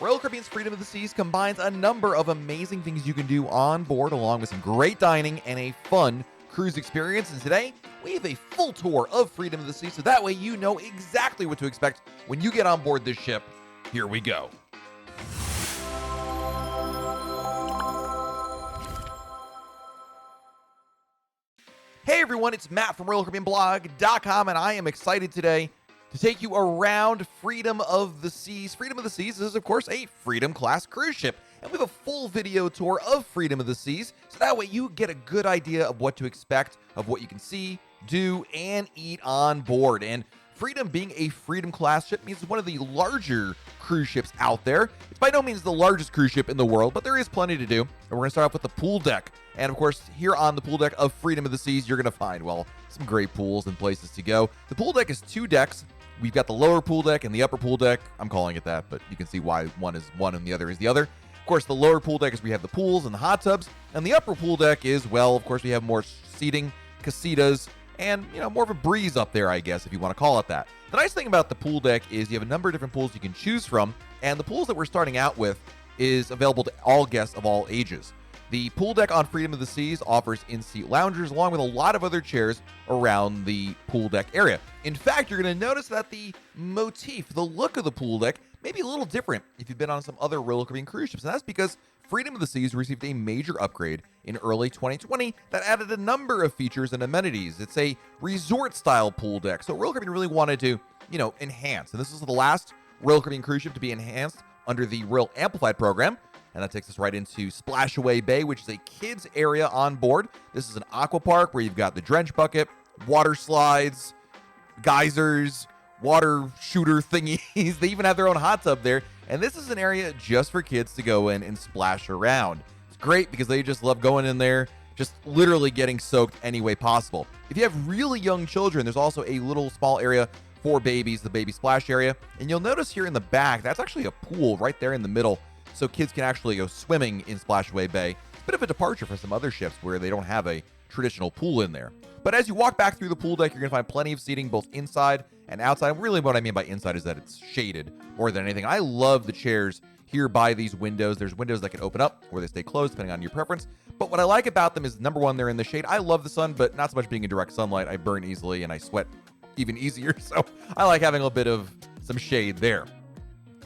Royal Caribbean's Freedom of the Seas combines a number of amazing things you can do on board, along with some great dining and a fun cruise experience. And today, we have a full tour of Freedom of the Seas, so that way you know exactly what to expect when you get on board this ship. Here we go. Hey everyone, it's Matt from RoyalCaribbeanBlog.com, and I am excited today to take you around Freedom of the Seas. Freedom of the Seas is, of course, a Freedom class cruise ship, and we have a full video tour of Freedom of the Seas, so that way you get a good idea of what to expect, of what you can see, do, and eat on board. And Freedom being a Freedom class ship means it's one of the larger cruise ships out there. It's by no means the largest cruise ship in the world, but there is plenty to do. And we're going to start off with the pool deck. And of course, here on the pool deck of Freedom of the Seas, you're going to find, well, some great pools and places to go. The pool deck is 2 decks. We've got the lower pool deck and the upper pool deck. I'm calling it that, but you can see why one is one and the other is the other. Of course, the lower pool deck is we have the pools and the hot tubs. And the upper pool deck is, well, of course, we have more seating, casitas, and, you know, more of a breeze up there, I guess, if you want to call it that. The nice thing about the pool deck is you have a number of different pools you can choose from, and the pools that we're starting out with is available to all guests of all ages. The pool deck on Freedom of the Seas offers in-seat loungers along with a lot of other chairs around the pool deck area. In fact, you're going to notice that the motif, the look of the pool deck, may be a little different if you've been on some other Royal Caribbean cruise ships, and that's because Freedom of the Seas received a major upgrade in early 2020 that added a number of features and amenities. It's a resort-style pool deck, so Royal Caribbean really wanted to, enhance. And this is the last Royal Caribbean cruise ship to be enhanced under the Royal Amplified program. And that takes us right into Splashaway Bay, which is a kids area on board. This is an aqua park where you've got the drench bucket, water slides, geysers, water shooter thingies. They even have their own hot tub there. And this is an area just for kids to go in and splash around. It's great because they just love going in there, just literally getting soaked any way possible. If you have really young children, there's also a little small area for babies, the baby splash area. And you'll notice here in the back, that's actually a pool right there in the middle, so kids can actually go swimming in Splashaway Bay. It's a bit of a departure from some other ships where they don't have a traditional pool in there. But as you walk back through the pool deck, you're going to find plenty of seating both inside and outside. Really what I mean by inside is that it's shaded more than anything. I love the chairs here by these windows. There's windows that can open up or they stay closed depending on your preference. But what I like about them is, number one, they're in the shade. I love the sun, but not so much being in direct sunlight. I burn easily and I sweat even easier. So I like having a little bit of some shade there.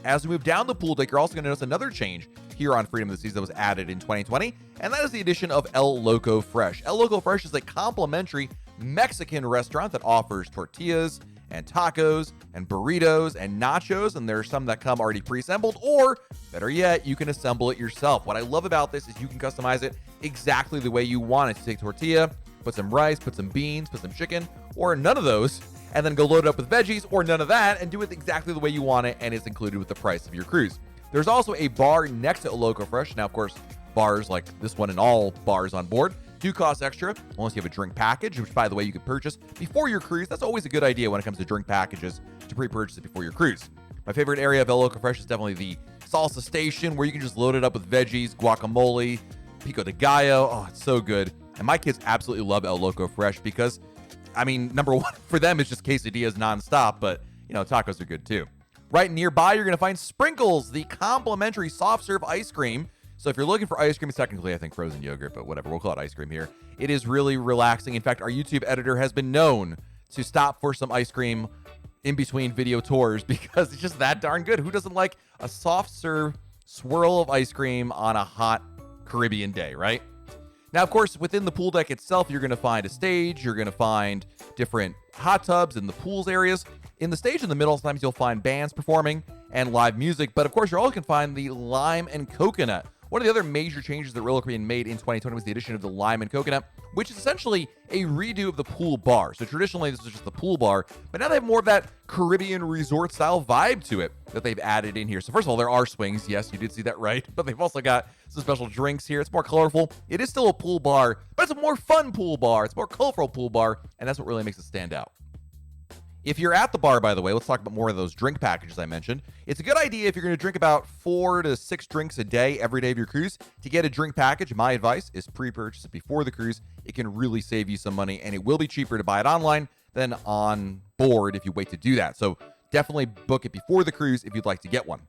As we move down the pool deck, you're also going to notice another change here on Freedom of the Seas that was added in 2020, and that is the addition of El Loco Fresh. El Loco Fresh is a complimentary Mexican restaurant that offers tortillas and tacos and burritos and nachos, and there are some that come already pre-assembled, or better yet, you can assemble it yourself. What I love about this is you can customize it exactly the way you want it. To take tortilla, put some rice, put some beans, put some chicken, or none of those, and then go load it up with veggies or none of that and do it exactly the way you want it, and it's included with the price of your cruise. There's also a bar next to Loco Fresh. Now, of course, bars like this one and all bars on board do cost extra unless you have a drink package, which, by the way, you can purchase before your cruise. That's always a good idea when it comes to drink packages, to pre-purchase it before your cruise. My favorite area of El Loco Fresh is definitely the salsa station, where you can just load it up with veggies, guacamole, pico de gallo. Oh, it's so good. And my kids absolutely love El Loco Fresh because, number one, for them, it's just quesadillas nonstop, but, tacos are good too. Right nearby, you're going to find Sprinkles, the complimentary soft serve ice cream. So if you're looking for ice cream, it's technically, I think, frozen yogurt, but whatever, we'll call it ice cream here. It is really relaxing. In fact, our YouTube editor has been known to stop for some ice cream in between video tours because it's just that darn good. Who doesn't like a soft serve swirl of ice cream on a hot Caribbean day, right? Now, of course, within the pool deck itself, you're going to find a stage. You're going to find different hot tubs in the pools areas. In the stage in the middle, sometimes you'll find bands performing and live music. But, of course, you're also going to find the lime and coconut. One of the other major changes that Royal Caribbean made in 2020 was the addition of the lime and coconut, which is essentially a redo of the pool bar. So traditionally, this was just the pool bar, but now they have more of that Caribbean resort-style vibe to it that they've added in here. So first of all, there are swings. Yes, you did see that right. But they've also got some special drinks here. It's more colorful. It is still a pool bar, but it's a more fun pool bar. It's a more colorful pool bar, and that's what really makes it stand out. If you're at the bar, by the way, let's talk about more of those drink packages I mentioned. It's a good idea if you're going to drink about 4 to 6 drinks a day every day of your cruise to get a drink package. My advice is pre-purchase it before the cruise. It can really save you some money, and it will be cheaper to buy it online than on board if you wait to do that. So definitely book it before the cruise if you'd like to get one.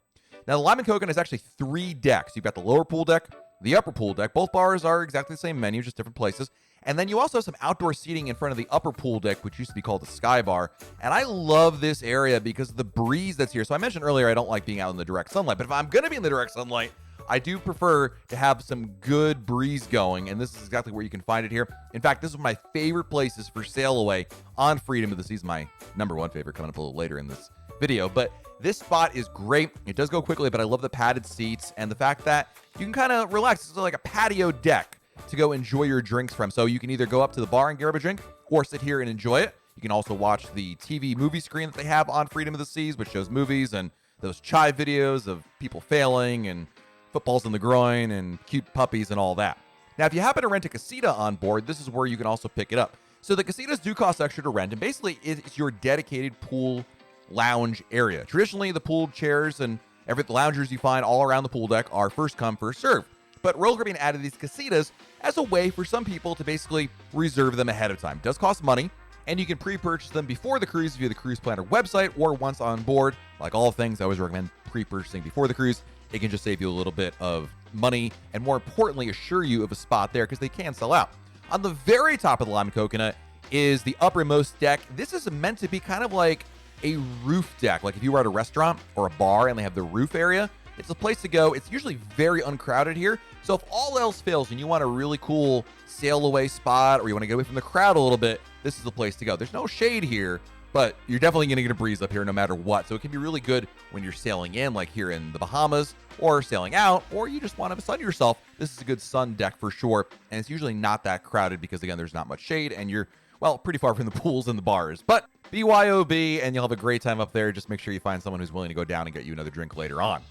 Now, the Lime and Coconut is actually 3 decks. You've got the lower pool deck, the upper pool deck. Both bars are exactly the same menu, just different places. And then you also have some outdoor seating in front of the upper pool deck, which used to be called the Sky Bar. And I love this area because of the breeze that's here. So I mentioned earlier I don't like being out in the direct sunlight, but if I'm going to be in the direct sunlight, I do prefer to have some good breeze going, and this is exactly where you can find it here. In fact, this is one of my favorite places for sail away on Freedom of the Seas. My #1 favorite, coming up a little later in this video. But this spot is great. It does go quickly, but I love the padded seats and the fact that you can kind of relax. It's like a patio deck to go enjoy your drinks from. So you can either go up to the bar and grab a drink or sit here and enjoy it. You can also watch the TV movie screen that they have on Freedom of the Seas, which shows movies and those chive videos of people failing and footballs in the groin and cute puppies and all that. Now, if you happen to rent a casita on board, this is where you can also pick it up. So the casitas do cost extra to rent, and basically it's your dedicated pool lounge area. Traditionally, the pool chairs and the loungers you find all around the pool deck are first come, first serve. But Royal Caribbean added these casitas as a way for some people to basically reserve them ahead of time. It does cost money, and you can pre-purchase them before the cruise via the Cruise Planner website or once on board. Like all things, I always recommend pre-purchasing before the cruise. It can just save you a little bit of money and, more importantly, assure you of a spot there because they can sell out. On the very top of the Lime and Coconut is the uppermost deck. This is meant to be kind of like a roof deck. Like if you were at a restaurant or a bar and they have the roof area, it's a place to go. It's usually very uncrowded here. So if all else fails and you want a really cool sail away spot or you want to get away from the crowd a little bit, this is the place to go. There's no shade here, but you're definitely going to get a breeze up here no matter what. So it can be really good when you're sailing in, like here in the Bahamas, or sailing out, or you just want to sun yourself. This is a good sun deck for sure. And it's usually not that crowded because, again, there's not much shade and you're, well, pretty far from the pools and the bars. But BYOB, and you'll have a great time up there. Just make sure you find someone who's willing to go down and get you another drink later on.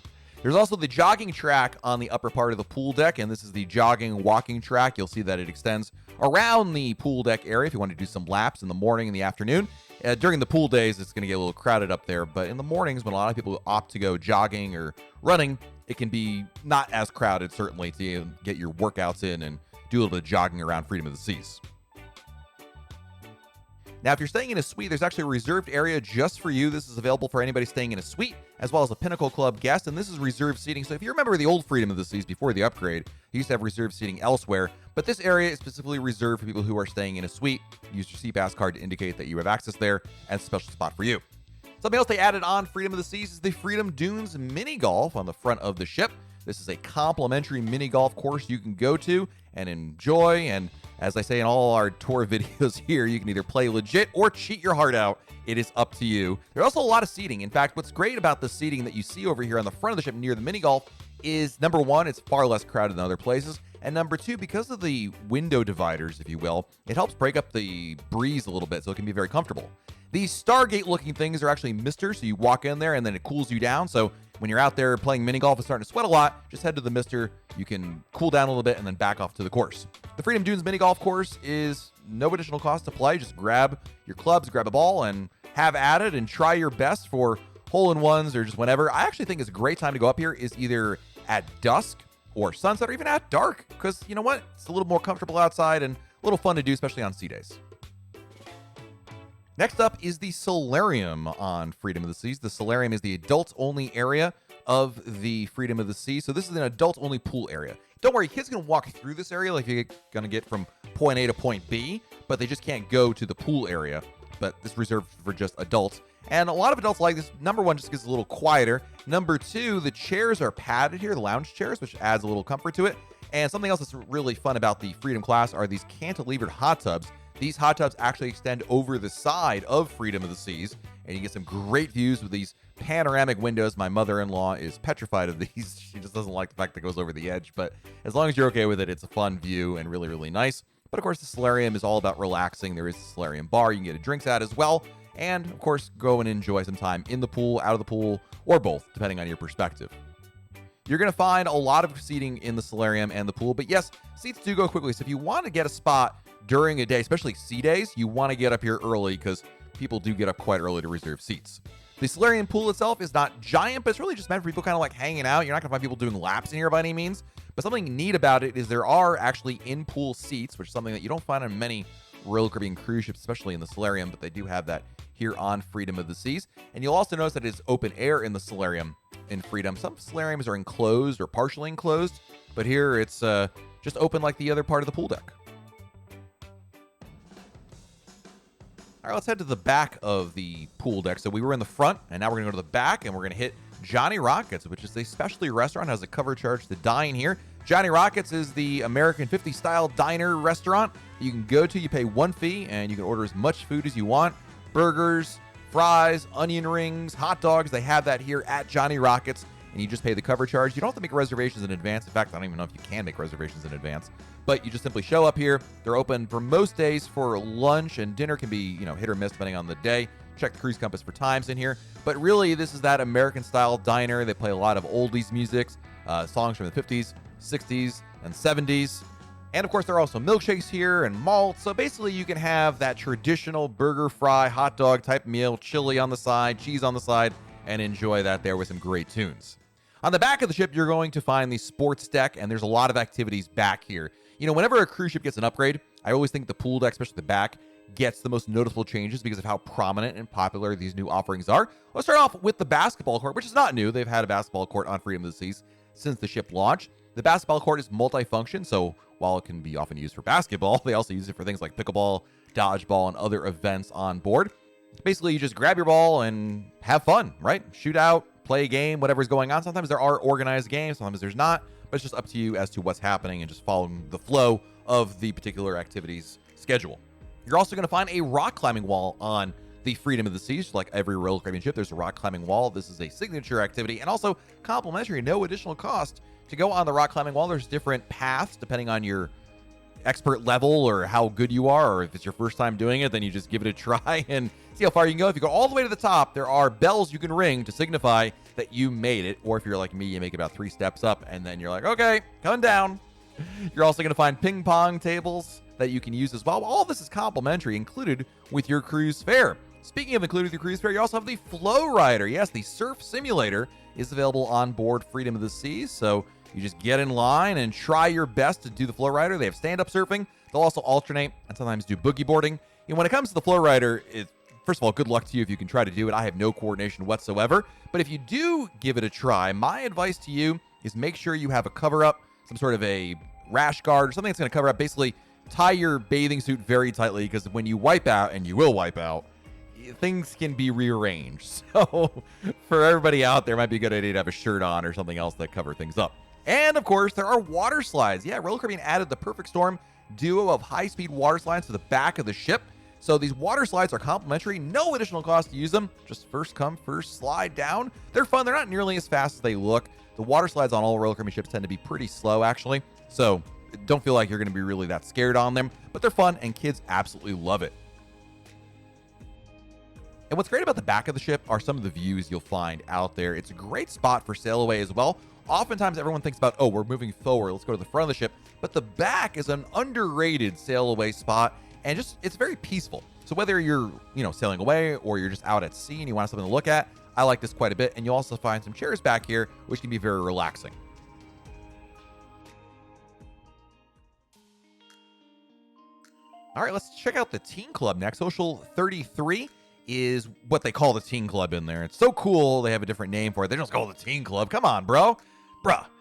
There's also the jogging track on the upper part of the pool deck, and this is the jogging walking track. You'll see that it extends around the pool deck area if you want to do some laps in the morning and the afternoon. During the pool days, it's going to get a little crowded up there, but in the mornings, when a lot of people opt to go jogging or running, it can be not as crowded, certainly, to get your workouts in and do a little bit of jogging around Freedom of the Seas. Now, if you're staying in a suite, there's actually a reserved area just for you. This is available for anybody staying in a suite, as well as a Pinnacle Club guest, and this is reserved seating. So if you remember the old Freedom of the Seas before the upgrade, you used to have reserved seating elsewhere, but this area is specifically reserved for people who are staying in a suite. Use your SeaPass card to indicate that you have access there, and it's a special spot for you. Something else they added on Freedom of the Seas is the Freedom Dunes Mini Golf on the front of the ship. This is a complimentary mini golf course you can go to and enjoy. And as I say in all our tour videos here, you can either play legit or cheat your heart out. It is up to you. There's also a lot of seating. In fact, what's great about the seating that you see over here on the front of the ship near the mini golf is, #1, it's far less crowded than other places. And #2, because of the window dividers, if you will, it helps break up the breeze a little bit so it can be very comfortable. These Stargate looking things are actually mister, so you walk in there and then it cools you down. So when you're out there playing mini golf and starting to sweat a lot, just head to the mister. You can cool down a little bit and then back off to the course. The Freedom Dunes mini golf course is no additional cost to play. Just grab your clubs, grab a ball, and have at it and try your best for hole-in-ones or just whenever. I actually think it's a great time to go up here is either at dusk or sunset or even at dark because, you know what? It's a little more comfortable outside and a little fun to do, especially on sea days. Next up is the Solarium on Freedom of the Seas. The Solarium is the adults-only area of the Freedom of the Seas. So this is an adults-only pool area. Don't worry, kids can walk through this area like you're going to get from point A to point B, but they just can't go to the pool area. But this is reserved for just adults. And a lot of adults like this. #1, just gets a little quieter. #2, the chairs are padded here, the lounge chairs, which adds a little comfort to it. And something else that's really fun about the Freedom class are these cantilevered hot tubs. These hot tubs actually extend over the side of Freedom of the Seas, and you get some great views with these panoramic windows. My mother-in-law is petrified of these. She just doesn't like the fact that it goes over the edge, but as long as you're okay with it, it's a fun view and really, really nice. But of course, the Solarium is all about relaxing. There is a Solarium bar you can get a drinks at as well, and of course, go and enjoy some time in the pool, out of the pool, or both, depending on your perspective. You're going to find a lot of seating in the Solarium and the pool, but yes, seats do go quickly. So if you want to get a spot during a day, especially sea days, you want to get up here early because people do get up quite early to reserve seats. The Solarium pool itself is not giant, but it's really just meant for people kind of like hanging out. You're not going to find people doing laps in here by any means, but something neat about it is there are actually in-pool seats, which is something that you don't find on many Royal Caribbean cruise ships, especially in the Solarium, but they do have that here on Freedom of the Seas. And you'll also notice that it's open air in the Solarium. in Freedom. Some solariums are enclosed or partially enclosed, but here it's just open like the other part of the pool deck. All right, let's head to the back of the pool deck. So we were in the front, and now we're going to go to the back, and we're going to hit Johnny Rockets, which is a specialty restaurant, has a cover charge to dine here. Johnny Rockets is the American 50 style diner restaurant you can go to. You pay one fee, and you can order as much food as you want. Burgers, fries, onion rings, hot dogs. They have that here at Johnny Rockets, and you just pay the cover charge. You don't have to make reservations in advance. In fact, I don't even know if you can make reservations in advance, but you just simply show up here. They're open for most days for lunch, and dinner can be, hit or miss depending on the day. Check the cruise compass for times in here, but really this is that American style diner. They play a lot of oldies music, songs from the 50s, 60s, and 70s. And of course, there are also milkshakes here and malt. So basically you can have that traditional burger, fry, hot dog type meal, chili on the side, cheese on the side, and enjoy that there with some great tunes. On the back of the ship, you're going to find the sports deck, and there's a lot of activities back here. Whenever a cruise ship gets an upgrade, I always think the pool deck, especially the back, gets the most noticeable changes because of how prominent and popular these new offerings are. Let's start off with the basketball court, which is not new. They've had a basketball court on Freedom of the Seas since the ship launched. The basketball court is multifunction, so while it can be often used for basketball, they also use it for things like pickleball, dodgeball, and other events on board. Basically, you just grab your ball and have fun, right? Shoot out, play a game, whatever's going on. Sometimes there are organized games, sometimes there's not, but it's just up to you as to what's happening and just following the flow of the particular activity's schedule. You're also going to find a rock climbing wall on the Freedom of the Seas. Like every Royal Caribbean ship, there's a rock climbing wall. This is a signature activity and also complimentary, no additional cost to go on the rock climbing wall. There's different paths depending on your expert level or how good you are, or if it's your first time doing it, then you just give it a try and see how far you can go. If you go all the way to the top, there are bells you can ring to signify that you made it, or if you're like me, you make about 3 steps up and then you're like, okay, coming down. You're also going to find ping pong tables that you can use as well. All of this is complimentary, included with your cruise fare. Speaking of included with your cruise fare, you also have the Flow Rider. Yes, the surf simulator is available on board Freedom of the Seas, so you just get in line and try your best to do the Flow Rider. They have stand-up surfing. They'll also alternate and sometimes do boogie boarding. When it comes to the Flow Rider, first of all, good luck to you if you can try to do it. I have no coordination whatsoever. But if you do give it a try, my advice to you is make sure you have a cover-up, some sort of a rash guard or something that's going to cover up. Basically, tie your bathing suit very tightly, because when you wipe out, and you will wipe out, things can be rearranged. So for everybody out there, it might be a good idea to have a shirt on or something else that cover things up. And of course, there are water slides. Yeah, Royal Caribbean added the Perfect Storm duo of high-speed water slides to the back of the ship. So these water slides are complimentary, no additional cost to use them. Just first come, first slide down. They're fun. They're not nearly as fast as they look. The water slides on all Royal Caribbean ships tend to be pretty slow, actually. So don't feel like you're going to be really that scared on them, but they're fun and kids absolutely love it. And what's great about the back of the ship are some of the views you'll find out there. It's a great spot for sail away as well. Oftentimes everyone thinks about, oh, we're moving forward, let's go to the front of the ship. But the back is an underrated sail away spot, and just it's very peaceful. So whether you're, sailing away or you're just out at sea and you want something to look at, I like this quite a bit. And you'll also find some chairs back here, which can be very relaxing. All right, let's check out the Teen Club next. Social 33 is what they call the Teen Club in there. It's so cool. They have a different name for it. They don't just call it the Teen Club. Come on, bruh.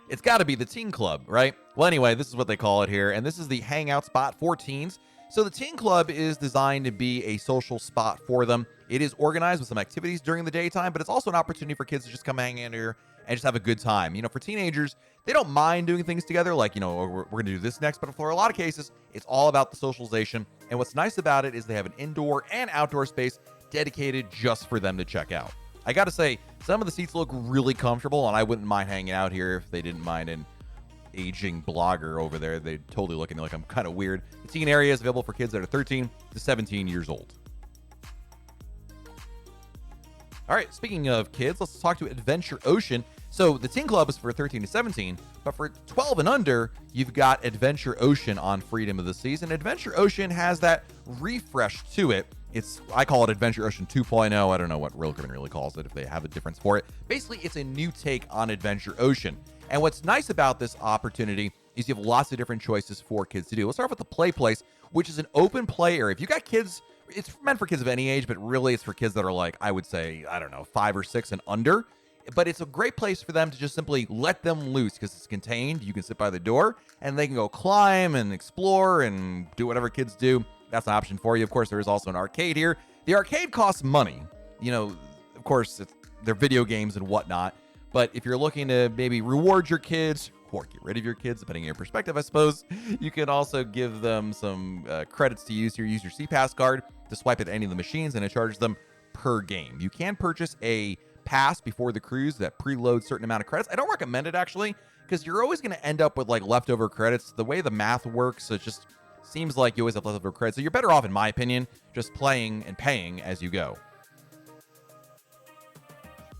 It's got to be the Teen Club, right? Well, anyway, this is what they call it here, and this is the hangout spot for teens. So the Teen Club is designed to be a social spot for them. It is organized with some activities during the daytime, but it's also an opportunity for kids to just come hang in here and just have a good time. For teenagers, they don't mind doing things together, like, we're going to do this next, but for a lot of cases, it's all about the socialization. And what's nice about it is they have an indoor and outdoor space dedicated just for them to check out. I got to say, some of the seats look really comfortable, and I wouldn't mind hanging out here if they didn't mind an aging blogger over there. They're totally looking like I'm kind of weird. The teen area is available for kids that are 13 to 17 years old. All right, speaking of kids, let's talk to Adventure Ocean. So the Teen Club is for 13 to 17, but for 12 and under, you've got Adventure Ocean on Freedom of the Seas. And Adventure Ocean has that refresh to it. I call it Adventure Ocean 2.0. I don't know what Royal Caribbean really calls it, if they have a difference for it. Basically, it's a new take on Adventure Ocean. And what's nice about this opportunity is you have lots of different choices for kids to do. Let's start with the Play Place, which is an open play area. If you got kids, it's meant for kids of any age, but really it's for kids that are like, I would say, 5 or 6 and under. but it's a great place for them to just simply let them loose because it's contained. You can sit by the door and they can go climb and explore and do whatever kids do. That's an option for you. Of course, there is also an arcade here. The arcade costs money. Of course, they're video games and whatnot. But if you're looking to maybe reward your kids or get rid of your kids, depending on your perspective, I suppose, you can also give them some credits to use here. Use your CPass card to swipe at any of the machines, and it charges them per game. You can purchase a pass before the cruise that preloads certain amount of credits. I don't recommend it, actually, because you're always going to end up with like leftover credits. The way the math works, it just seems like you always have leftover credits. So you're better off, in my opinion, just playing and paying as you go.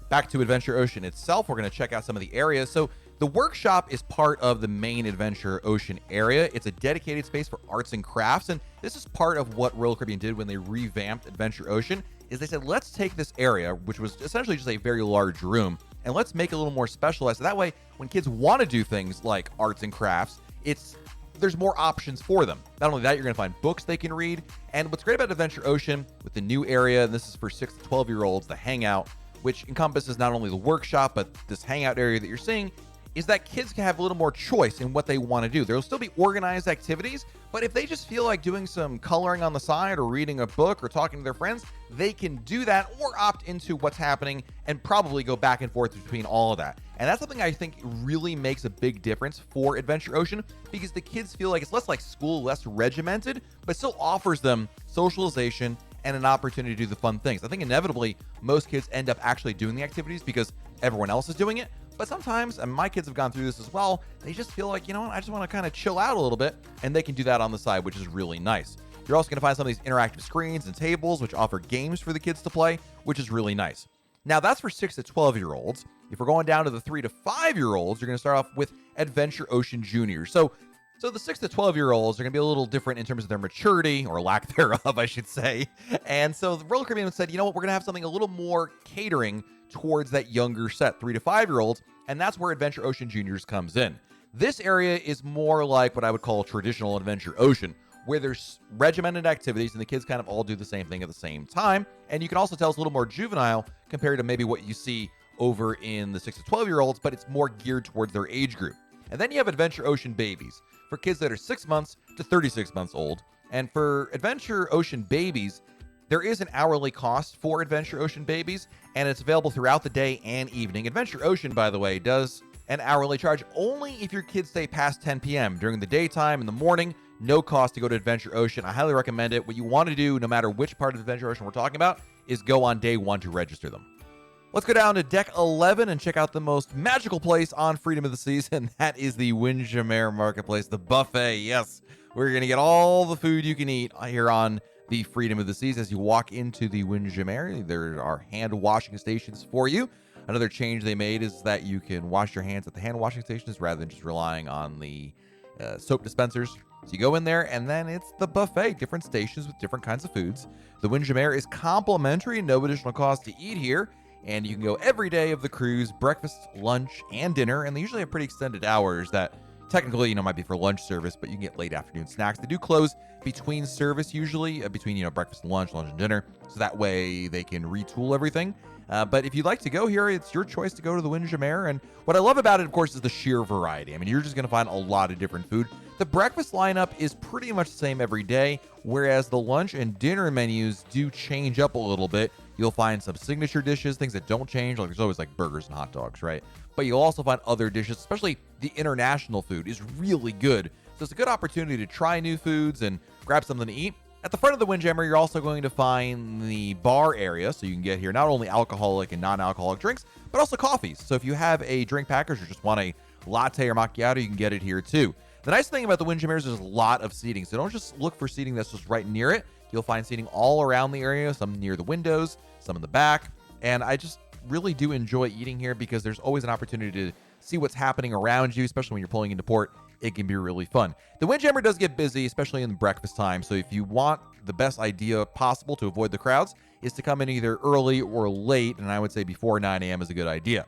Back to Adventure Ocean itself, we're going to check out some of the areas. So the workshop is part of the main Adventure Ocean area. It's a dedicated space for arts and crafts, and this is part of what Royal Caribbean did when they revamped Adventure Ocean, is they said, let's take this area, which was essentially just a very large room, and let's make it a little more specialized. So that way, when kids want to do things like arts and crafts, there's more options for them. Not only that, you're going to find books they can read. And what's great about Adventure Ocean with the new area, and this is for 6 to 12-year-olds, the Hangout, which encompasses not only the workshop, but this hangout area that you're seeing, is that kids can have a little more choice in what they want to do. There'll still be organized activities, but if they just feel like doing some coloring on the side or reading a book or talking to their friends, they can do that or opt into what's happening and probably go back and forth between all of that. And that's something I think really makes a big difference for Adventure Ocean, because the kids feel like it's less like school, less regimented, but still offers them socialization and an opportunity to do the fun things. I think inevitably most kids end up actually doing the activities because everyone else is doing it. But sometimes, and my kids have gone through this as well, they just feel like, I just want to kind of chill out a little bit, and they can do that on the side, which is really nice. You're also going to find some of these interactive screens and tables, which offer games for the kids to play, which is really nice. Now, that's for 6 to 12-year-olds. If we're going down to the 3 to 5-year-olds, you're going to start off with Adventure Ocean Junior. So the 6 to 12-year-olds are going to be a little different in terms of their maturity, or lack thereof, I should say. And so the Royal Caribbean said, we're going to have something a little more catering towards that younger set, 3 to 5-year-olds, and that's where Adventure Ocean Juniors comes in. This area is more like what I would call traditional Adventure Ocean, where there's regimented activities and the kids kind of all do the same thing at the same time. And you can also tell it's a little more juvenile compared to maybe what you see over in the 6 to 12-year-olds, but it's more geared towards their age group. And then you have Adventure Ocean Babies for kids that are 6 months to 36 months old. And for Adventure Ocean Babies, there is an hourly cost for Adventure Ocean Babies, and it's available throughout the day and evening. Adventure Ocean, by the way, does an hourly charge only if your kids stay past 10 p.m. During the daytime, in the morning, no cost to go to Adventure Ocean. I highly recommend it. What you want to do, no matter which part of Adventure Ocean we're talking about, is go on day 1 to register them. Let's go down to Deck 11 and check out the most magical place on Freedom of the Seas, and that is the Windjammer Marketplace, the buffet. Yes, we're going to get all the food you can eat here on the Freedom of the Seas. As you walk into the Windjammer, there are hand washing stations for you. Another change they made is that you can wash your hands at the hand washing stations rather than just relying on the soap dispensers. So you go in there, and then it's the buffet, different stations with different kinds of foods. The Windjammer is complimentary, no additional cost to eat here, and you can go every day of the cruise, breakfast, lunch, and dinner, and they usually have pretty extended hours that technically, might be for lunch service, but you can get late afternoon snacks. They do close between service usually, between, breakfast and lunch and dinner, so that way they can retool everything. But if you'd like to go here, it's your choice to go to the Windjammer. And what I love about it, of course, is the sheer variety. I mean, you're just going to find a lot of different food. The breakfast lineup is pretty much the same every day, whereas the lunch and dinner menus do change up a little bit. You'll find some signature dishes, things that don't change, like there's always like burgers and hot dogs, right? But you'll also find other dishes, especially the international food is really good. So it's a good opportunity to try new foods and grab something to eat. At the front of the Windjammer, you're also going to find the bar area, so you can get here not only alcoholic and non-alcoholic drinks, but also coffees. So if you have a drink package or just want a latte or macchiato, you can get it here too. The nice thing about the Windjammer is there's a lot of seating, so don't just look for seating that's just right near it. You'll find seating all around the area, some near the windows, some in the back, and I just really do enjoy eating here because there's always an opportunity to see what's happening around you, especially when you're pulling into port. It can be really fun. The Windjammer does get busy, especially in the breakfast time, so if you want the best idea possible to avoid the crowds is to come in either early or late, and I would say before 9 a.m. is a good idea.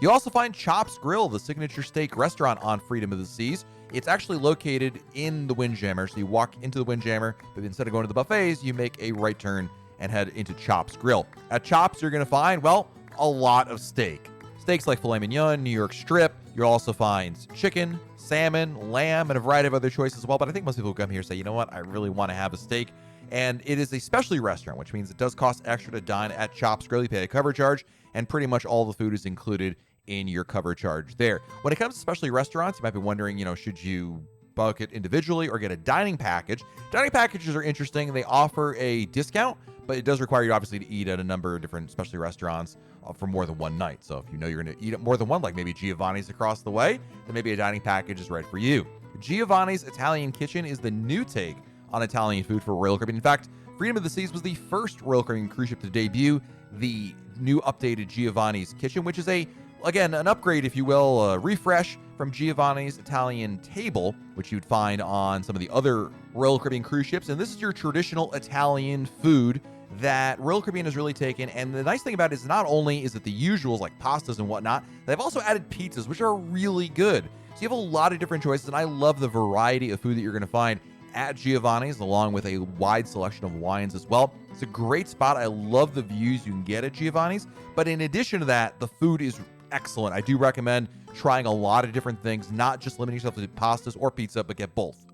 You also find Chops Grille, the signature steak restaurant on Freedom of the Seas. It's actually located in the Windjammer, so you walk into the Windjammer, but instead of going to the buffets, you make a right turn and head into Chops Grille. At Chops, you're going to find, well, a lot of steak. Steaks like filet mignon, New York strip. You'll also find chicken, salmon, lamb, and a variety of other choices as well. But I think most people come here say, you know what, I really want to have a steak. And it is a specialty restaurant, which means it does cost extra to dine at Chops Grille. You pay a cover charge, and pretty much all the food is included in your cover charge there. When it comes to specialty restaurants, you might be wondering, should you book it individually or get a dining package? Dining packages are interesting. They offer a discount, but it does require you obviously to eat at a number of different specialty restaurants for more than one night. So if you know you're going to eat at more than one, like maybe Giovanni's across the way, then maybe a dining package is right for you. Giovanni's Italian Kitchen is the new take on Italian food for Royal Caribbean. In fact, Freedom of the Seas was the first Royal Caribbean cruise ship to debut the new updated Giovanni's Kitchen, which is again, an upgrade, if you will, a refresh from Giovanni's Italian Table, which you'd find on some of the other Royal Caribbean cruise ships. And this is your traditional Italian food that Royal Caribbean has really taken. And the nice thing about it is not only is it the usuals like pastas and whatnot, they've also added pizzas, which are really good. So you have a lot of different choices, and I love the variety of food that you're going to find at Giovanni's, along with a wide selection of wines as well. It's a great spot. I love the views you can get at Giovanni's. But in addition to that, the food is excellent. I do recommend trying a lot of different things, not just limiting yourself to pastas or pizza, but get both.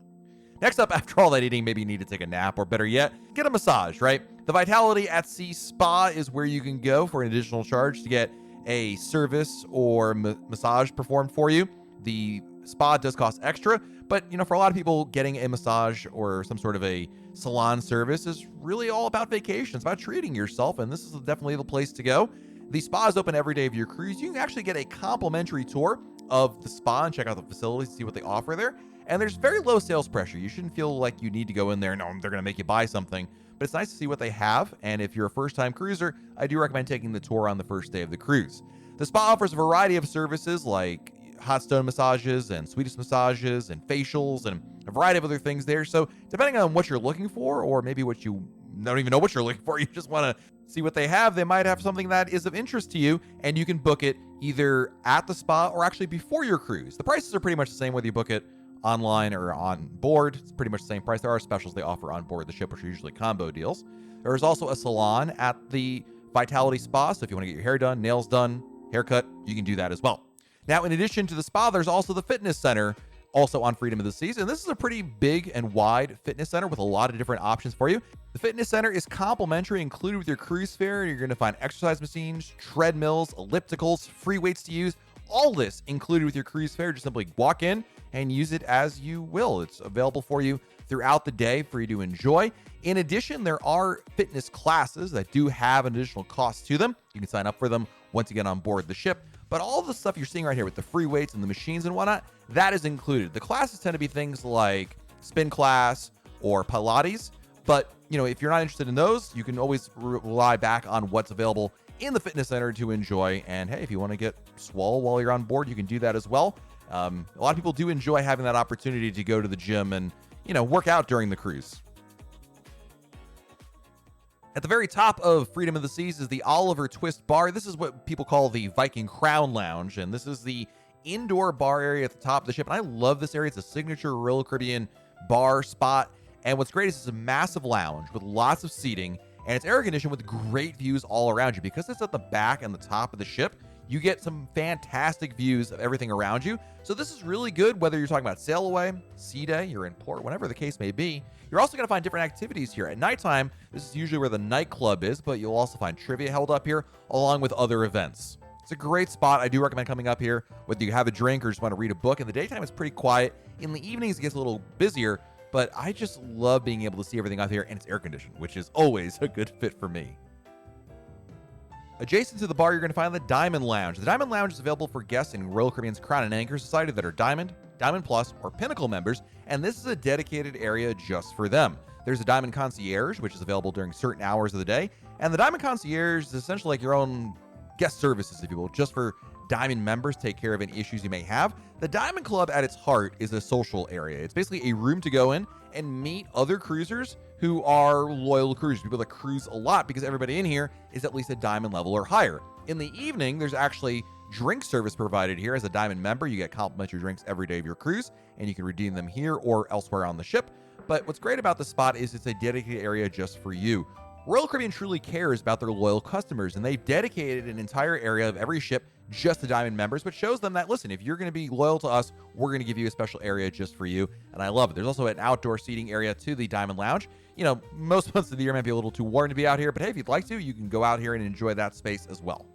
Next up, after all that eating, maybe you need to take a nap, or better yet, get a massage, right? The Vitality at Sea Spa is where you can go for an additional charge to get a service or massage performed for you. The spa does cost extra, but for a lot of people, getting a massage or some sort of a salon service is really all about vacation. It's about treating yourself, and this is definitely the place to go. The spa is open every day of your cruise. You can actually get a complimentary tour of the spa and check out the facilities, see what they offer there. And there's very low sales pressure. You shouldn't feel like you need to go in there and they're going to make you buy something. But it's nice to see what they have. And if you're a first-time cruiser, I do recommend taking the tour on the first day of the cruise. The spa offers a variety of services like hot stone massages and Swedish massages and facials and a variety of other things there. So depending on what you're looking for, or maybe what you don't even know what you're looking for, you just want to see what they have, they might have something that is of interest to you, and you can book it either at the spa or actually before your cruise. The prices are pretty much the same whether you book it online or on board. It's pretty much the same price. There are specials they offer on board the ship, which are usually combo deals. There is also a salon at the Vitality Spa, so if you want to get your hair done, nails done, haircut, you can do that as well. Now, in addition to the spa, there's also the fitness center, also on Freedom of the Seas. And this is a pretty big and wide fitness center with a lot of different options for you. The fitness center is complimentary, included with your cruise fare. You're going to find exercise machines, treadmills, ellipticals, free weights to use. All this included with your cruise fare. Just simply walk in and use it as you will. It's available for you throughout the day for you to enjoy. In addition, there are fitness classes that do have an additional cost to them. You can sign up for them once you get on board the ship. But all the stuff you're seeing right here with the free weights and the machines and whatnot, that is included. The classes tend to be things like spin class or Pilates. But, if you're not interested in those, you can always rely back on what's available in the fitness center to enjoy. And hey, if you want to get swole while you're on board, you can do that as well. A lot of people do enjoy having that opportunity to go to the gym and, work out during the cruise. At the very top of Freedom of the Seas is the Oliver Twist Bar. This is what people call the Viking Crown Lounge, and this is the indoor bar area at the top of the ship. And I love this area. It's a signature Royal Caribbean bar spot. And what's great is it's a massive lounge with lots of seating, and it's air conditioned with great views all around you. Because it's at the back and the top of the ship, you get some fantastic views of everything around you. So this is really good whether you're talking about sail away, sea day, you're in port, whatever the case may be. You're also going to find different activities here. At nighttime, this is usually where the nightclub is, but you'll also find trivia held up here along with other events. It's a great spot. I do recommend coming up here, whether you have a drink or just want to read a book. In the daytime, it's pretty quiet. In the evenings, it gets a little busier, but I just love being able to see everything out here, and it's air conditioned, which is always a good fit for me. Adjacent to the bar, you're going to find the Diamond Lounge. The Diamond Lounge is available for guests in Royal Caribbean's Crown and Anchor Society that are Diamond, Diamond Plus, or Pinnacle members, and this is a dedicated area just for them. There's a Diamond Concierge, which is available during certain hours of the day, and the Diamond Concierge is essentially like your own guest services, if you will, just for Diamond members to take care of any issues you may have. The Diamond Club at its heart is a social area. It's basically a room to go in and meet other cruisers who are loyal cruisers, people that cruise a lot, because everybody in here is at least a Diamond level or higher. In the evening, there's actually drink service provided here. As a Diamond member, you get complimentary drinks every day of your cruise, and you can redeem them here or elsewhere on the ship. But what's great about the spot is it's a dedicated area just for you. Royal Caribbean truly cares about their loyal customers, and they've dedicated an entire area of every ship just to Diamond members, but shows them that, listen, if you're going to be loyal to us, we're going to give you a special area just for you. And I love it. There's also an outdoor seating area to the Diamond Lounge. You know, most months of the year might be a little too warm to be out here, but hey, if you'd like to, you can go out here and enjoy that space as well.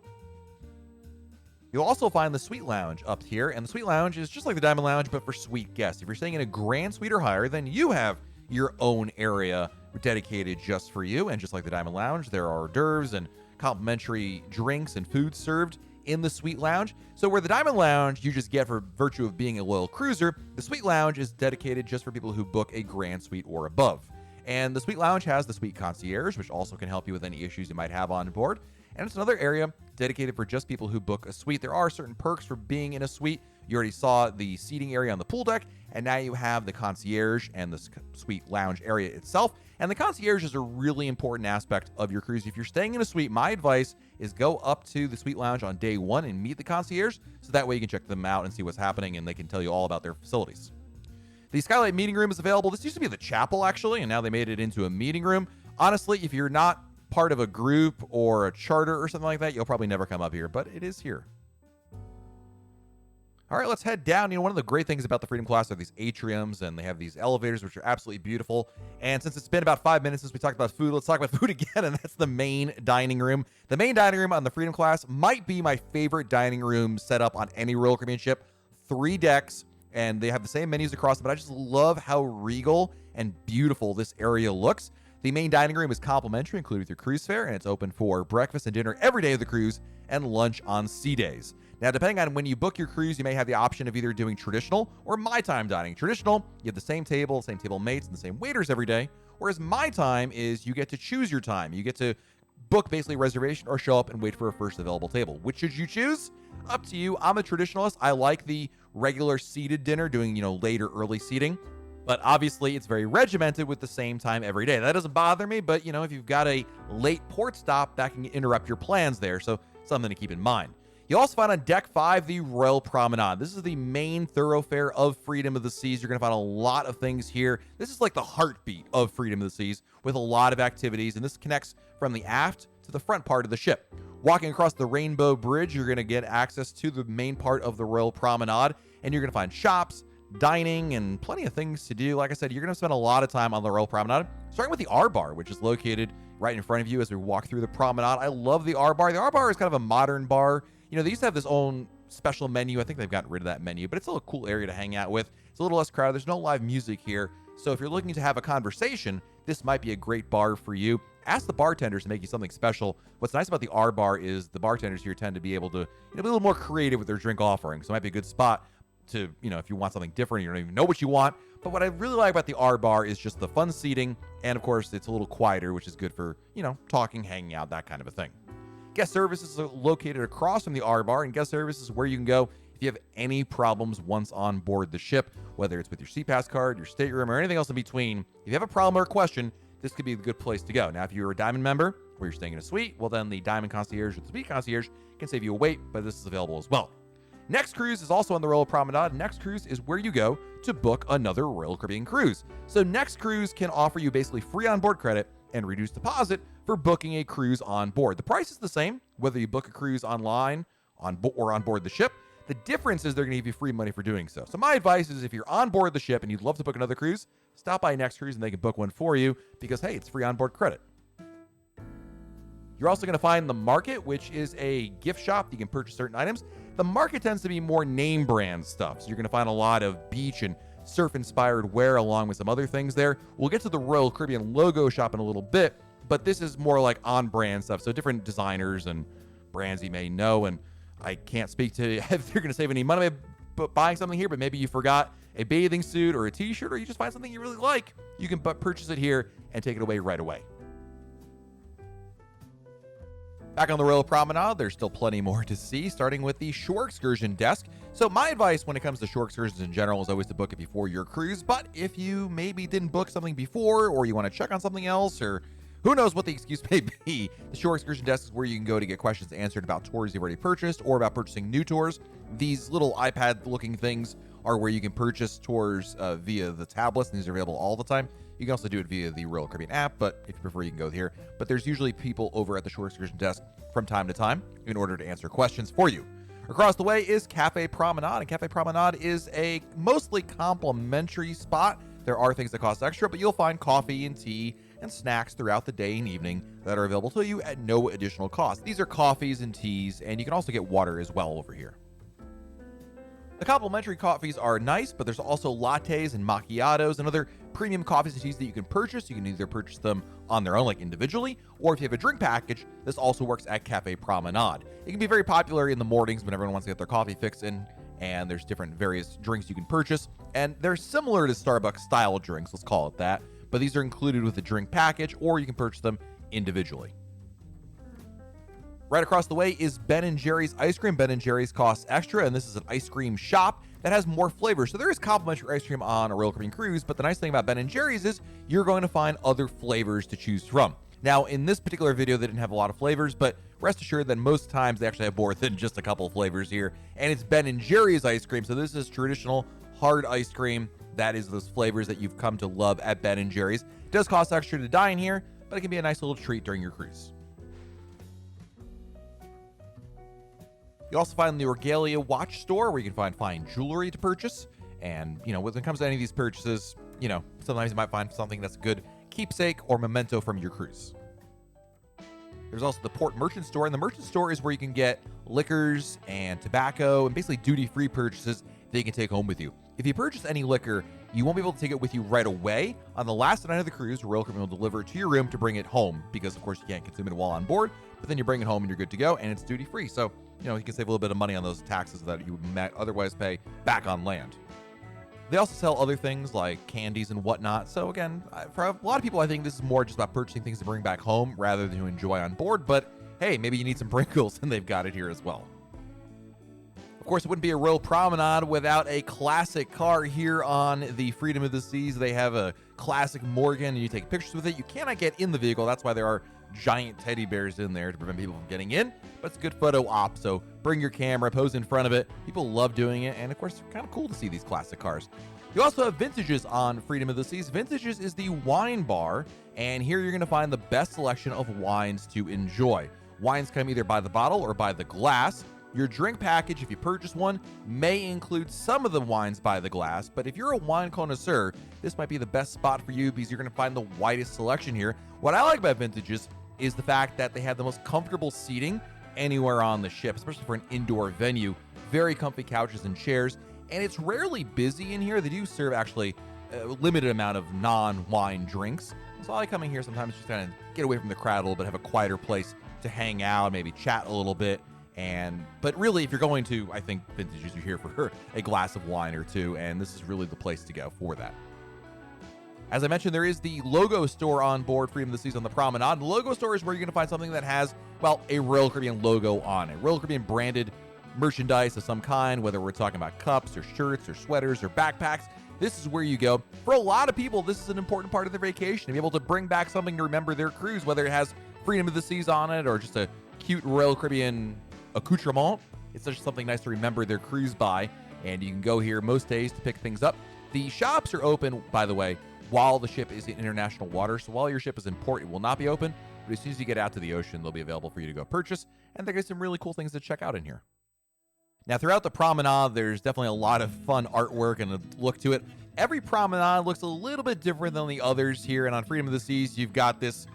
You'll also find the Suite Lounge up here, and the Suite Lounge is just like the Diamond Lounge, but for suite guests. If you're staying in a grand suite or higher, then you have your own area dedicated just for you. And just like the Diamond Lounge, there are hors d'oeuvres and complimentary drinks and food served in the Suite Lounge. So where the Diamond Lounge you just get for virtue of being a loyal cruiser, the Suite Lounge is dedicated just for people who book a grand suite or above. And the Suite Lounge has the Suite Concierge, which also can help you with any issues you might have on board. And it's another area dedicated for just people who book a suite. There are certain perks for being in a suite. You already saw the seating area on the pool deck, and now you have the concierge and the Suite Lounge area itself. And the concierge is a really important aspect of your cruise. If you're staying in a suite, my advice is go up to the Suite Lounge on day one and meet the concierge, so that way you can check them out and see what's happening, and they can tell you all about their facilities. The Skylight meeting room is available. This used to be the chapel, actually, and now they made it into a meeting room. Honestly, if you're not part of a group or a charter or something like that, you'll probably never come up here, but it is here. All right, let's head down. You know, one of the great things about the Freedom class are these atriums, and they have these elevators, which are absolutely beautiful. And since it's been about 5 minutes since we talked about food, let's talk about food again, and that's the main dining room. The main dining room on the Freedom class might be my favorite dining room setup on any Royal Caribbean ship. 3 decks, and they have the same menus across them, but I just love how regal and beautiful this area looks. The main dining room is complimentary, included with your cruise fare, and it's open for breakfast and dinner every day of the cruise and lunch on sea days. Now, depending on when you book your cruise, you may have the option of either doing traditional or My Time dining. Traditional, you have the same table mates, and the same waiters every day, whereas My Time is you get to choose your time. You get to book basically a reservation or show up and wait for a first available table. Which should you choose? Up to you. I'm a traditionalist. I like the regular seated dinner, doing, late or early seating. But obviously, it's very regimented with the same time every day. That doesn't bother me, but, if you've got a late port stop, that can interrupt your plans there, so something to keep in mind. You'll also find on Deck 5 the Royal Promenade. This is the main thoroughfare of Freedom of the Seas. You're going to find a lot of things here. This is like the heartbeat of Freedom of the Seas with a lot of activities, and this connects from the aft to the front part of the ship. Walking across the Rainbow Bridge, you're going to get access to the main part of the Royal Promenade, and you're going to find shops, dining, and plenty of things to do. Like I said, you're going to spend a lot of time on the Royal Promenade, starting with the R Bar, which is located right in front of you as we walk through the promenade. I love the R Bar. The R Bar is kind of a modern bar. They used to have this own special menu. I think they've gotten rid of that menu, but it's still a cool area to hang out with. It's a little less crowded. There's no live music here. So if you're looking to have a conversation, this might be a great bar for you. Ask the bartenders to make you something special. What's nice about the R Bar is the bartenders here tend to be able to be a little more creative with their drink offering. So it might be a good spot to, if you want something different, you don't even know what you want. But what I really like about the R Bar is just the fun seating. And of course, it's a little quieter, which is good for, talking, hanging out, that kind of a thing. Guest services are located across from the R Bar, and guest services is where you can go if you have any problems once on board the ship, whether it's with your SeaPass card, your stateroom, or anything else in between. If you have a problem or a question, this could be a good place to go. Now, if you're a Diamond member or you're staying in a suite, well, then the Diamond Concierge or the Suite Concierge can save you a wait, but this is available as well. Next Cruise is also on the Royal Promenade. Next Cruise is where you go to book another Royal Caribbean cruise. So Next Cruise can offer you basically free onboard credit and reduced deposit for booking a cruise on board. The price is the same, whether you book a cruise online or on board the ship. The difference is they're going to give you free money for doing so. So my advice is if you're on board the ship and you'd love to book another cruise, stop by Next Cruise and they can book one for you because, hey, it's free onboard credit. You're also going to find the Market, which is a gift shop. You can purchase certain items. The Market tends to be more name brand stuff. So you're going to find a lot of beach and surf-inspired wear along with some other things there. We'll get to the Royal Caribbean logo shop in a little bit, but this is more like on-brand stuff. So different designers and brands you may know, and I can't speak to if you're going to save any money by buying something here, but maybe you forgot a bathing suit or a t-shirt, or you just find something you really like. You can purchase it here and take it away right away. Back on the Royal Promenade, there's still plenty more to see, starting with the shore excursion desk. So my advice when it comes to shore excursions in general is always to book it before your cruise. But if you maybe didn't book something before, or you want to check on something else, or who knows what the excuse may be, the shore excursion desk is where you can go to get questions answered about tours you've already purchased or about purchasing new tours. These little iPad-looking things are where you can purchase tours via the tablets, and these are available all the time. You can also do it via the Royal Caribbean app, but if you prefer, you can go here. But there's usually people over at the shore excursion desk from time to time in order to answer questions for you. Across the way is Cafe Promenade, and Cafe Promenade is a mostly complimentary spot. There are things that cost extra, but you'll find coffee and tea and snacks throughout the day and evening that are available to you at no additional cost. These are coffees and teas, and you can also get water as well over here. The complimentary coffees are nice, but there's also lattes and macchiatos and other premium coffees and teas that you can purchase. You can either purchase them on their own, like individually, or if you have a drink package, this also works at Cafe Promenade. It can be very popular in the mornings when everyone wants to get their coffee fix in, and there's different various drinks you can purchase, and they're similar to Starbucks style drinks, let's call it that, but these are included with the drink package, or you can purchase them individually. Right across the way is Ben & Jerry's ice cream. Ben & Jerry's costs extra, and this is an ice cream shop that has more flavors. So there is complimentary ice cream on a Royal Caribbean cruise, but the nice thing about Ben & Jerry's is you're going to find other flavors to choose from. Now, in this particular video, they didn't have a lot of flavors, but rest assured that most times they actually have more than just a couple of flavors here. And it's Ben & Jerry's ice cream, so this is traditional hard ice cream. That is those flavors that you've come to love at Ben & Jerry's. It does cost extra to dine here, but it can be a nice little treat during your cruise. You also find the Regalia watch store where you can find fine jewelry to purchase. And, when it comes to any of these purchases, sometimes you might find something that's a good keepsake or memento from your cruise. There's also the Port Merchant Store, and the Merchant Store is where you can get liquors and tobacco and basically duty-free purchases that you can take home with you. If you purchase any liquor, you won't be able to take it with you right away. On the last night of the cruise, Royal Caribbean will deliver it to your room to bring it home because, of course, you can't consume it while on board, but then you bring it home and you're good to go, and it's duty-free. So, you can save a little bit of money on those taxes that you would otherwise pay back on land. They also sell other things like candies and whatnot. So again, for a lot of people, I think this is more just about purchasing things to bring back home rather than to enjoy on board. But hey, maybe you need some Pringles and they've got it here as well. Of course, it wouldn't be a Royal Promenade without a classic car here on the Freedom of the Seas. They have a classic Morgan and you take pictures with it. You cannot get in the vehicle. That's why there are giant teddy bears in there to prevent people from getting in, but it's a good photo op, so bring your camera, pose in front of it. People love doing it, and of course, it's kind of cool to see these classic cars. You also have Vintages on Freedom of the Seas. Vintages is the wine bar, and here you're going to find the best selection of wines to enjoy. Wines come either by the bottle or by the glass. Your drink package, if you purchase one, may include some of the wines by the glass, but if you're a wine connoisseur, this might be the best spot for you because you're going to find the widest selection here. What I like about Vintages is the fact that they have the most comfortable seating anywhere on the ship, especially for an indoor venue. Very comfy couches and chairs, and it's rarely busy in here. They do serve actually a limited amount of non-wine drinks. So I like coming here sometimes just kind of get away from the crowd a little bit, have a quieter place to hang out, maybe chat a little bit. But really, if you're going to, I think Vintages, you're here for a glass of wine or two, and this is really the place to go for that. As I mentioned, there is the logo store on board Freedom of the Seas on the Promenade. The logo store is where you're going to find something that has, a Royal Caribbean logo on it. Royal Caribbean branded merchandise of some kind, whether we're talking about cups or shirts or sweaters or backpacks. This is where you go. For a lot of people, this is an important part of their vacation, to be able to bring back something to remember their cruise, whether it has Freedom of the Seas on it or just a cute Royal Caribbean accoutrement. It's just something nice to remember their cruise by, and you can go here most days to pick things up. The shops are open, by the way, while the ship is in international water. So while your ship is in port, it will not be open, but as soon as you get out to the ocean, they'll be available for you to go purchase, and there's some really cool things to check out in here. Now, throughout the promenade, there's definitely a lot of fun artwork and a look to it. Every promenade looks a little bit different than the others here, and on Freedom of the Seas, you've got this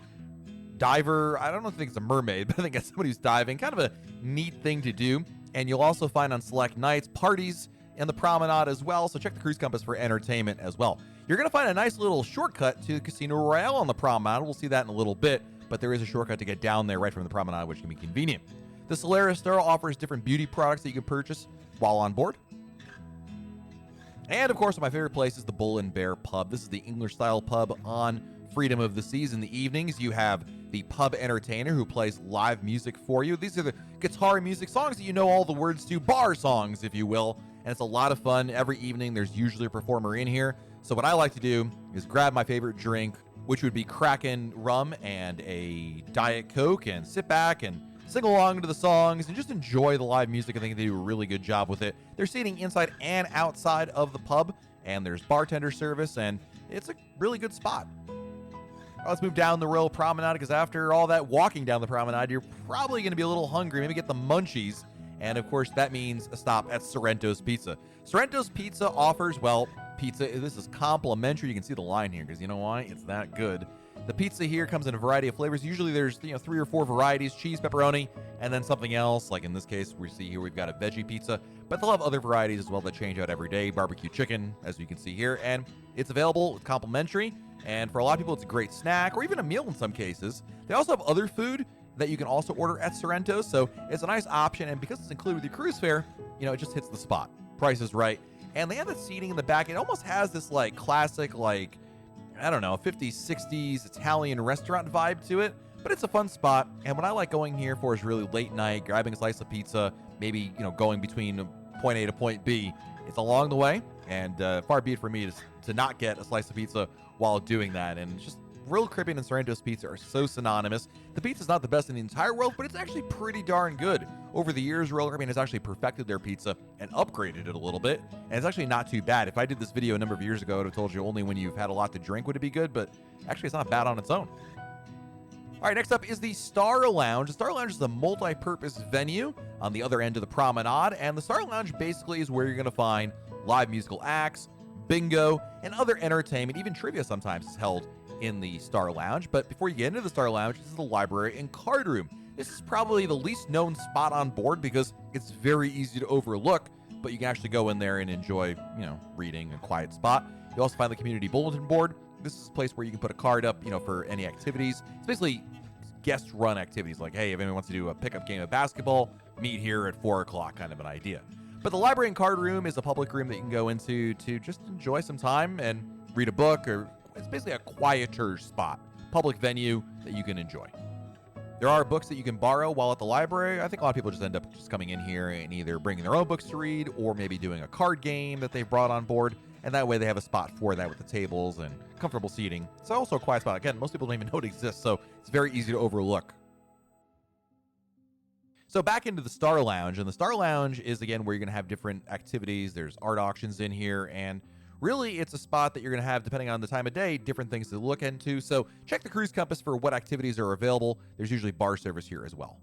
diver. I don't know if it's a mermaid, but I think it's somebody who's diving. Kind of a neat thing to do. And you'll also find on select nights parties in the promenade as well, so check the Cruise Compass for entertainment as well. You're going to find a nice little shortcut to Casino Royale on the promenade. We'll see that in a little bit, but there is a shortcut to get down there right from the promenade, which can be convenient. The Solarium store offers different beauty products that you can purchase while on board. And of course, my favorite place is the Bull and Bear Pub. This is the English-style pub on Freedom of the Seas. In the evenings, you have the pub entertainer who plays live music for you. These are the guitar music songs that you know all the words to, bar songs, if you will. And it's a lot of fun. Every evening, there's usually a performer in here. So what I like to do is grab my favorite drink, which would be Kraken rum and a Diet Coke, and sit back and sing along to the songs and just enjoy the live music. I think they do a really good job with it. They're seating inside and outside of the pub, and there's bartender service, and it's a really good spot. Let's move down the Royal Promenade, because after all that walking down the promenade, you're probably going to be a little hungry, maybe get the munchies. And of course, that means a stop at Sorrento's Pizza. Sorrento's Pizza offers, well, pizza. This is complimentary. You can see the line here because you know why? It's that good. The pizza here comes in a variety of flavors. Usually there's 3 or 4 varieties: cheese, pepperoni, and then something else. Like in this case, we see here we've got a veggie pizza, but they'll have other varieties as well that change out every day. Barbecue chicken, as you can see here, and it's available. It's complimentary, and for a lot of people, it's a great snack or even a meal in some cases. They also have other food that you can also order at Sorrento's, so it's a nice option. And because it's included with your cruise fare, it just hits the spot. Price is right, and they have the seating in the back. It almost has this like classic, like, I don't know, 50s, 60s Italian restaurant vibe to it, but it's a fun spot. And what I like going here for is really late night, grabbing a slice of pizza, maybe, going between point A to point B. It's along the way, and far be it for me to not get a slice of pizza while doing that. And it's just Royal Caribbean and Sorrento's Pizza are so synonymous. The pizza's not the best in the entire world, but it's actually pretty darn good. Over the years, Royal Caribbean has actually perfected their pizza and upgraded it a little bit, and it's actually not too bad. If I did this video a number of years ago, I would have told you only when you've had a lot to drink would it be good, but actually it's not bad on its own. All right, next up is the Star Lounge. The Star Lounge is a multi-purpose venue on the other end of the promenade, and the Star Lounge basically is where you're going to find live musical acts, bingo, and other entertainment. Even trivia sometimes is held in the Star Lounge. But before you get into the Star Lounge, this is the library and card room. This is probably the least known spot on board because it's very easy to overlook, but you can actually go in there and enjoy, reading a quiet spot. You also find the community bulletin board. This is a place where you can put a card up, for any activities. It's basically guest run activities, like, hey, if anyone wants to do a pickup game of basketball, meet here at 4 o'clock, kind of an idea. But the library and card room is a public room that you can go into to just enjoy some time and read a book, or it's basically a quieter spot, public venue that you can enjoy. There are books that you can borrow while at the library. I think a lot of people just end up just coming in here and either bringing their own books to read or maybe doing a card game that they've brought on board. And that way they have a spot for that with the tables and comfortable seating. It's also a quiet spot. Again, most people don't even know it exists, so it's very easy to overlook. So back into the Star Lounge, and the Star Lounge is, again, where you're going to have different activities. There's art auctions in here, and really, it's a spot that you're going to have, depending on the time of day, different things to look into. So check the cruise compass for what activities are available. There's usually bar service here as well.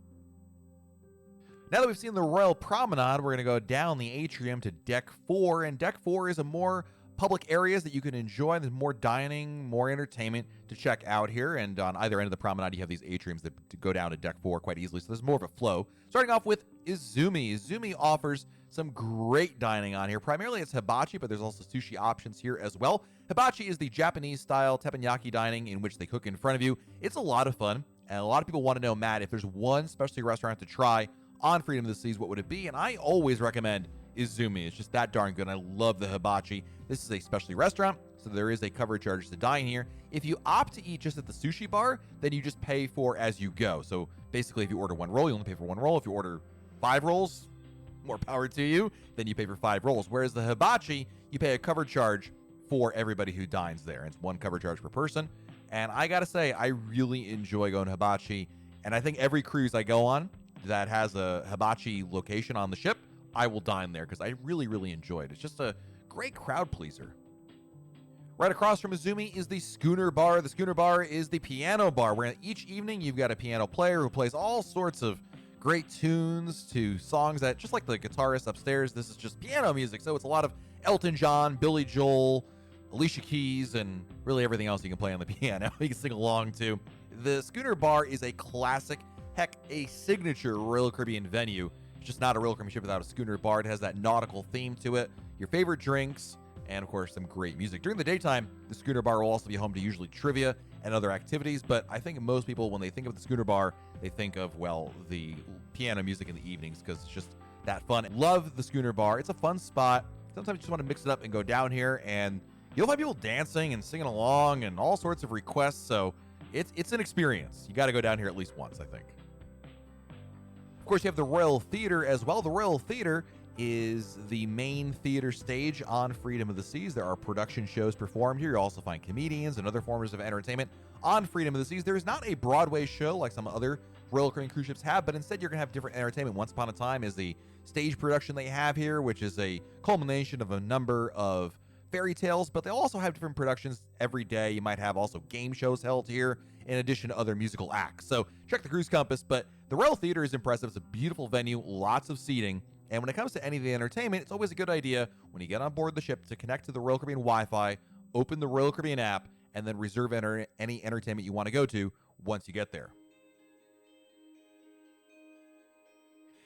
Now that we've seen the Royal Promenade, we're going to go down the atrium to Deck 4. And Deck 4 is a more public areas that you can enjoy. There's more dining, more entertainment to check out here. And on either end of the promenade, you have these atriums that go down to Deck 4 quite easily. So there's more of a flow. Starting off with Izumi. Izumi offers some great dining on here. Primarily it's hibachi, but there's also sushi options here as well. Hibachi is the Japanese-style teppanyaki dining in which they cook in front of you. It's a lot of fun, and a lot of people want to know, Matt, if there's one specialty restaurant to try on Freedom of the Seas, what would it be? And I always recommend Izumi. It's just that darn good. I love the hibachi. This is a specialty restaurant, so there is a cover charge to dine here. If you opt to eat just at the sushi bar, then you just pay for as you go. So basically, if you order 1 roll, you only pay for 1 roll. If you order 5 rolls, more power to you, then you pay for 5 rolls. Whereas the hibachi, you pay a cover charge for everybody who dines there. It's 1 cover charge per person. And I gotta say, I really enjoy going to hibachi. And I think every cruise I go on that has a hibachi location on the ship, I will dine there because I really, really enjoy it. It's just a great crowd pleaser. Right across from Izumi is the Schooner Bar. The Schooner Bar is the piano bar, where each evening you've got a piano player who plays all sorts of great tunes to songs that, just like the guitarist upstairs, this is just piano music. So it's a lot of Elton John, Billy Joel, Alicia Keys, and really everything else you can play on the piano. You can sing along to. The Schooner Bar is a classic, heck, a signature Royal Caribbean venue. It's just not a Royal Caribbean ship without a Schooner Bar. It has that nautical theme to it, your favorite drinks, and of course some great music. During the daytime, the Schooner Bar will also be home to usually trivia and other activities, but I think most people, when they think of the Schooner Bar, they think of, well, the piano music in the evenings because it's just that fun. Love the Schooner Bar. It's a fun spot. Sometimes you just want to mix it up and go down here, and you'll find people dancing and singing along and all sorts of requests, so it's an experience. You got to go down here at least once, I think. Of course, you have the Royal Theater as well. The Royal Theater is the main theater stage on Freedom of the Seas. There are production shows performed here. You'll also find comedians and other forms of entertainment on Freedom of the Seas. There is not a Broadway show like some other Royal Caribbean cruise ships have, but instead you're going to have different entertainment. Once Upon a Time is the stage production they have here, which is a culmination of a number of fairy tales, but they also have different productions every day. You might have also game shows held here in addition to other musical acts. So check the cruise compass, but the Royal Theater is impressive. It's a beautiful venue, lots of seating. And when it comes to any of the entertainment, it's always a good idea when you get on board the ship to connect to the Royal Caribbean Wi-Fi, open the Royal Caribbean app, and then reserve any entertainment you want to go to once you get there.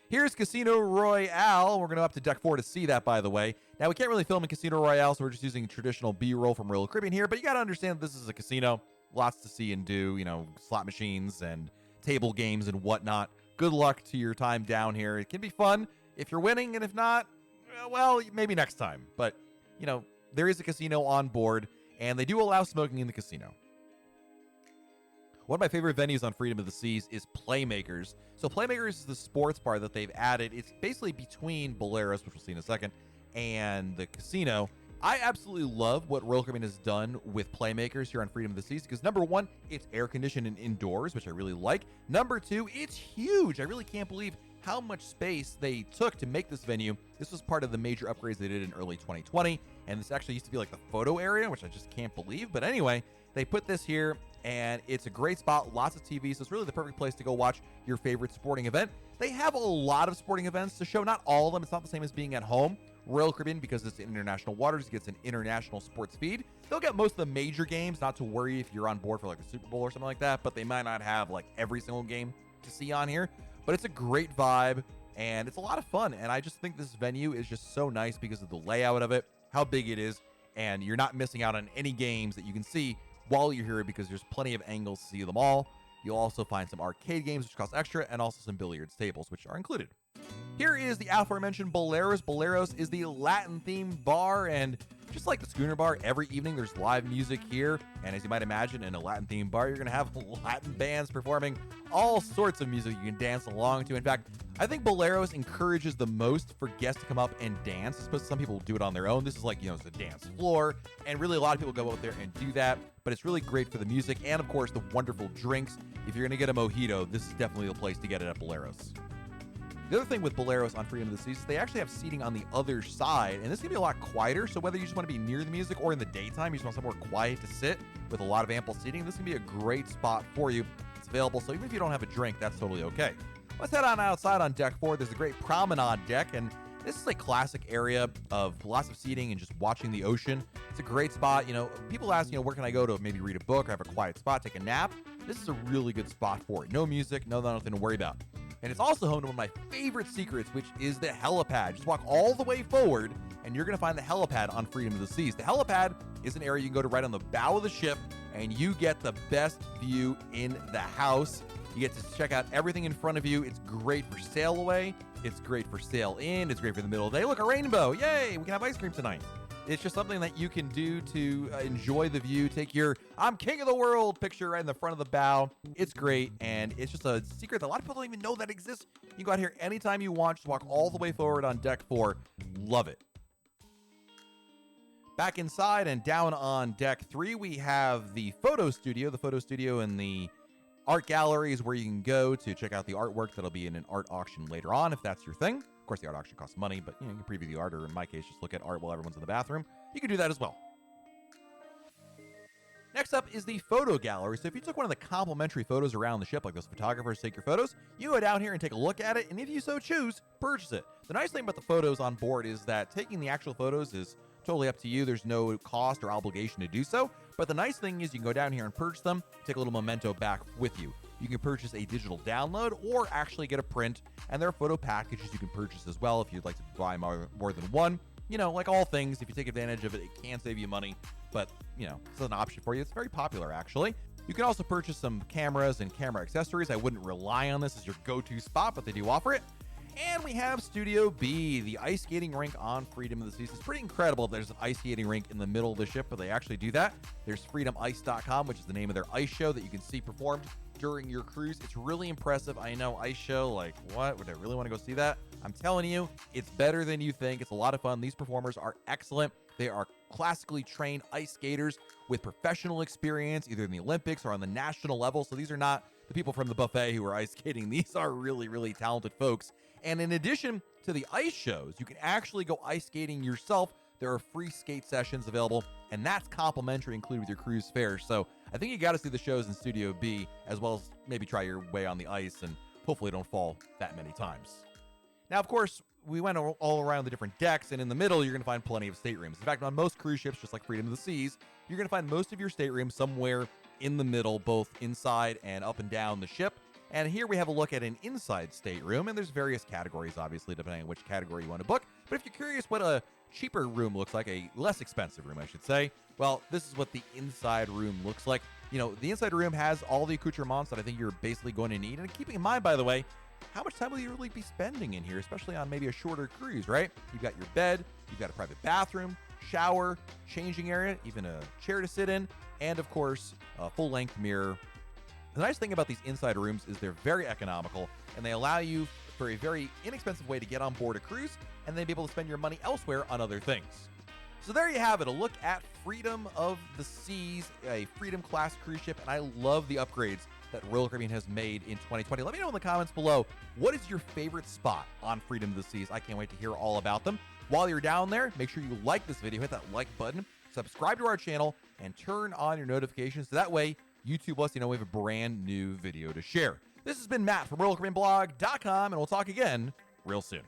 Here's Casino Royale. We're going to up to Deck 4 to see that, by the way. Now, we can't really film in Casino Royale, so we're just using traditional B-roll from Royal Caribbean here, but you got to understand this is a casino. Lots to see and do, slot machines and table games and whatnot. Good luck to your time down here. It can be fun if you're winning, and if not, well, maybe next time. But, there is a casino on board, and they do allow smoking in the casino. One of my favorite venues on Freedom of the Seas is Playmakers. So Playmakers is the sports bar that they've added. It's basically between Boleros, which we'll see in a second, and the casino. I absolutely love what Royal Caribbean has done with Playmakers here on Freedom of the Seas because, number one, it's air-conditioned and indoors, which I really like. Number two, it's huge. I really can't believe how much space they took to make this venue. This was part of the major upgrades they did in early 2020, and this actually used to be like the photo area, which I just can't believe. But anyway, they put this here, and it's a great spot, lots of TV, so it's really the perfect place to go watch your favorite sporting event. They have a lot of sporting events to show, not all of them. It's not the same as being at home. Royal Caribbean, because it's in international waters, gets an international sports feed. They'll get most of the major games, not to worry if you're on board for like a Super Bowl or something like that, but they might not have like every single game to see on here. But it's a great vibe, and it's a lot of fun, and I just think this venue is just so nice because of the layout of it, how big it is, and you're not missing out on any games that you can see while you're here because there's plenty of angles to see them all. You'll also find some arcade games, which cost extra, and also some billiards tables, which are included. Here is the aforementioned Boleros. Boleros is the Latin-themed bar, and just like the Schooner Bar, every evening there's live music here, and as you might imagine, in a Latin-themed bar, you're going to have Latin bands performing all sorts of music you can dance along to. In fact, I think Boleros encourages the most for guests to come up and dance. I suppose some people do it on their own. This is like, it's a dance floor, and really a lot of people go out there and do that, but it's really great for the music and, of course, the wonderful drinks. If you're going to get a mojito, this is definitely the place to get it at Boleros. The other thing with Boleros on Freedom of the Seas is they actually have seating on the other side, and this is going to be a lot quieter, so whether you just want to be near the music or in the daytime, you just want somewhere quiet to sit with a lot of ample seating, this is going to be a great spot for you. It's available, so even if you don't have a drink, that's totally okay. Let's head on outside on Deck 4. There's a great Promenade Deck, and this is a classic area of lots of seating and just watching the ocean. It's a great spot. People ask, where can I go to maybe read a book or have a quiet spot, take a nap? This is a really good spot for it. No music, nothing to worry about. And it's also home to one of my favorite secrets, which is the Helipad. Just walk all the way forward, and you're going to find the Helipad on Freedom of the Seas. The Helipad is an area you can go to right on the bow of the ship, and you get the best view in the house. You get to check out everything in front of you. It's great for sail away. It's great for sail in. It's great for the middle of the day. Look, a rainbow. Yay, we can have ice cream tonight. It's just something that you can do to enjoy the view. Take your I'm king of the world picture right in the front of the bow. It's great, and it's just a secret that a lot of people don't even know that exists. You can go out here anytime you want. Just walk all the way forward on Deck 4. Love it. Back inside and down on Deck 3, we have the photo studio. The photo studio and the art gallery is where you can go to check out the artwork that'll be in an art auction later on, if that's your thing. Of course, the art auction costs money, but you can preview the art, or in my case, just look at art while everyone's in the bathroom. You can do that as well. Next up is the photo gallery. So if you took one of the complimentary photos around the ship, like those photographers take your photos, you go down here and take a look at it, and if you so choose, purchase it. The nice thing about the photos on board is that taking the actual photos is totally up to you. There's no cost or obligation to do so. But the nice thing is you can go down here and purchase them, take a little memento back with you. You can purchase a digital download or actually get a print, and there are photo packages you can purchase as well if you'd like to buy more than one. Like all things, if you take advantage of it, it can save you money, but, it's an option for you. It's very popular, actually. You can also purchase some cameras and camera accessories. I wouldn't rely on this as your go-to spot, but they do offer it. And we have Studio B, the ice skating rink on Freedom of the Seas. It's pretty incredible. There's an ice skating rink in the middle of the ship, but they actually do that. There's freedomice.com, which is the name of their ice show that you can see performed during your cruise. It's really impressive. I know, ice show, like, what? Would I really want to go see that? I'm telling you, it's better than you think. It's a lot of fun. These performers are excellent. They are classically trained ice skaters with professional experience, either in the Olympics or on the national level. So these are not the people from the buffet who are ice skating. These are really, really talented folks. And in addition to the ice shows, you can actually go ice skating yourself There are free skate sessions available, and that's complimentary included with your cruise fare. So I think you got to see the shows in Studio B, as well as maybe try your way on the ice and hopefully don't fall that many times. Now, of course, we went all around the different decks, and in the middle, you're going to find plenty of staterooms. In fact, on most cruise ships, just like Freedom of the Seas, you're going to find most of your staterooms somewhere in the middle, both inside and up and down the ship. And here we have a look at an inside stateroom, and there's various categories, obviously, depending on which category you want to book. But if you're curious what a cheaper room looks like, a less expensive room, I should say, well, this is what the inside room looks like. You know, the inside room has all the accoutrements that I think you're basically going to need. And keeping in mind, by the way, how much time will you really be spending in here, especially on maybe a shorter cruise, right? You've got your bed, you've got a private bathroom, shower, changing area, even a chair to sit in, and of course, a full-length mirror. The nice thing about these inside rooms is they're very economical, and they allow you for a very inexpensive way to get on board a cruise and then be able to spend your money elsewhere on other things. So there you have it, a look at Freedom of the Seas, a Freedom class cruise ship, and I love the upgrades that Royal Caribbean has made in 2020. Let me know in the comments below, what is your favorite spot on Freedom of the Seas? I can't wait to hear all about them. While you're down there, make sure you like this video, hit that like button, subscribe to our channel, and turn on your notifications so that way YouTube lets you know we have a brand new video to share. This has been Matt from RoyalCaribbeanBlog.com, and we'll talk again real soon.